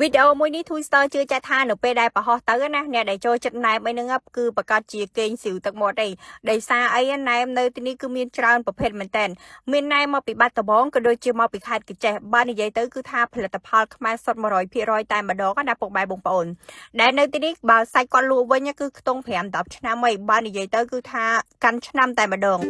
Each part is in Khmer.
វីដេអូមួយនេះ Twitter ជឿចាស់ថានៅពេលដែលប្រហោះទៅណាអ្នកដែលចូលចិត្តណែមអីហ្នឹងគឺប្រកាសជាគេងស៊ីវទឹកមាត់អីដោយសារអីណែមនៅទីនេះគឺមានច្រើនប្រភេទមែនតើមានណែមមកពីបាត់ដំបងក៏ដូចជាមកពីខេត្តកញ្ចេះបាននិយាយទៅគឺថាផលិតផលខ្មែរសុទ្ធ100%តែម្ដងណាពុកម៉ែបងប្អូនដែលនៅទីនេះបើសាច់គាត់លក់វិញគឺខ្ទង់5-10ឆ្នាំអីបាននិយាយទៅគឺថាកាន់ឆ្នាំតែម្ដង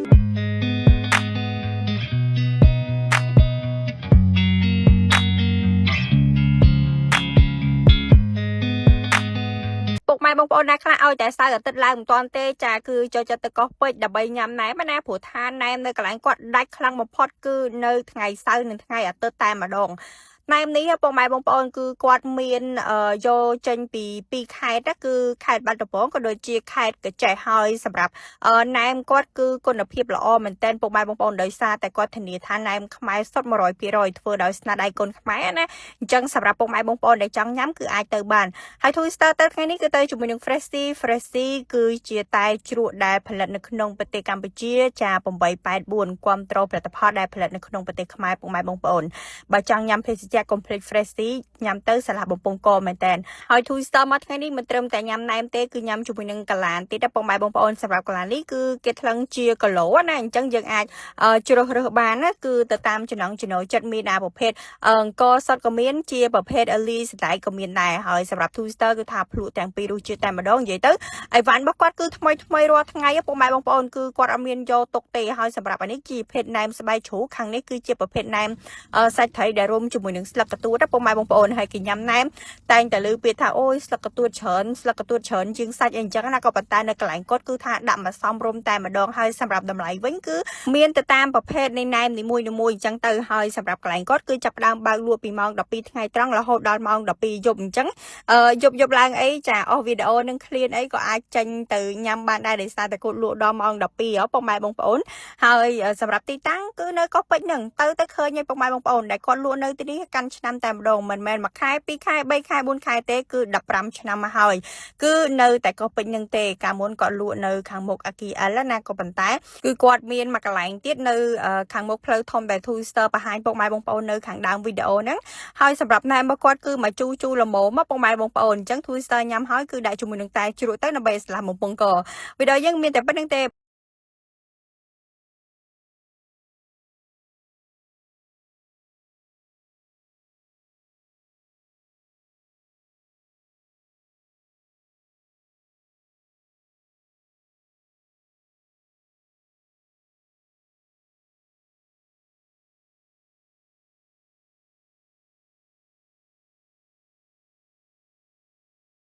ពុកម៉ែបងប្អូនណាខ្លះឲ្យតែសៅអាទិត្យឡើងមិនទាន់ទេចាគឺចូលចិត្តទៅកោះពេជ្រដើម្បីញ៉ាំណែមណាព្រោះថាណែមនៅកន្លែងគាត់ដាច់ខ្លាំងបំផុតគឺនៅថ្ងៃសៅរ៍និងថ្ងៃអាទិត្យតែម្ដងណែមនេះពុកម៉ែបងប្អូនគឺគាត់មានយកចេញពីខេត្តគឺខេត្តបាត់ដំបងក៏ដូចជាខេត្តកញ្ចេះហើយសម្រាប់ណែមគាត់គឺគុណភាពល្អមែនទែនពុកម៉ែបងប្អូនដោយសារតែគាត់ធានាថាណែមខ្មែរសុទ្ធ100%ធ្វើដោយស្នាដៃកូនខ្មែរណាអញ្ចឹងសម្រាប់ពុកម៉ែបងប្អូនដែលចង់ញ៉ាំគឺអាចទៅបានហើយ Twister ទៅថ្ងៃនេះគឺទៅជាមួយនឹង Freshy គឺជាតែជ្រក់ដែលផលិតនៅក្នុងប្រទេសកម្ពុជាចា884គាំទ្រផលិតផលដែលផលិតនៅក្នុងប្រទេសខ្មែរពុកម៉ែបងប្អូនបើចង់ញ៉ាំភេសជ្ជៈcomplete Freshy ញ៉ាំទៅសាឡាបំពង់កមែនតើហើយ Twister មកថ្ងៃនេះមិនត្រឹមតែញ៉ាំណែមទេគឺញ៉ាំជាមួយនឹងកាឡានទៀតពុកម៉ែបងប្អូនសម្រាប់កាឡាននេះគឺគេថ្លឹងជាគីឡូណាអញ្ចឹងយើងអាចជ្រើសរើសបានណាគឺទៅតាមចំណង់ចំណូលចិត្តមានណាប្រភេទអង្គសុតក៏មានជាប្រភេទអលីសដៃក៏មានដែរហើយសម្រាប់ Twister គឺថាភ្លក់ទាំងពីររសជាតិតែម្ដងនិយាយទៅអីវ៉ាន់របស់គាត់គឺថ្មីរាល់ថ្ងៃពុកម៉ែបងប្អូនគឺគាត់អត់មានយកទុកទេហើយសម្រាប់អានេះជាប្រភេទណែមស្បែកជ្រូកខាងនេះគឺជាប្រភេទណែមសាច់ត្រីដែលរួមជាមួយនឹងស្លឹកកទួតពុកម៉ែបងប្អូនហើយគេញ៉ាំណែមតែងតែលើពាក្យថាអូយស្លឹកកទួតច្រើនជាងសាច់អីអញ្ចឹងណាក៏ប៉ុន្តែនៅកន្លែងគាត់គឺថាដាក់មកសមរម្យតែម្ដងហើយសម្រាប់តម្លៃវិញគឺមានទៅតាមប្រភេទនៃណែមនីមួយៗអញ្ចឹងទៅហើយសម្រាប់កន្លែងគាត់គឺចាប់ផ្ដើមបើកលក់ពីម៉ោង12ថ្ងៃត្រង់រហូតដល់ម៉ោង12យប់អញ្ចឹងយប់ឡើងអីចាអស់វីដេអូនឹងឃ្លានអីក៏អាចចេញទៅញ៉ាំបានដែរដោយសារតែគាត់លក់ដល់ម៉ោង12ពុកម៉ែបងប្អូនហើយសម្រាប់ទីតាំងគឺនៅកោះពេជ្រហ្នឹងទៅឃើញឲ្យពុកម៉ែបងប្អូនដែលគាត់លក់នៅទីនេះកាន់ឆ្នាំតែម្ដងមិនមែន1ខែ2ខែ3ខែ4ខែទេគឺ15ឆ្នាំមកហើយគឺនៅតែកោះពេជ្រហ្នឹងទេកាលមុនគាត់លក់នៅខាងមុខអាគីអលណាក៏ប៉ុន្តែគឺគាត់មានមួយកន្លែងទៀតនៅខាងមុខផ្លូវធំដែល Twister បង្ហាញពុកម៉ែបងប្អូននៅខាងដើមវីដេអូហ្នឹងហើយសម្រាប់ណែមរបស់គាត់គឺមកជូរល្មមមកពុកម៉ែបងប្អូនអញ្ចឹង Twister ញ៉ាំហើយគឺដាក់ជាមួយនឹងតែជ្រក់ទៅដើម្បីស្លាប់បំពង់កវីដេអូយើងមានតែប៉ុណ្្នឹងទេ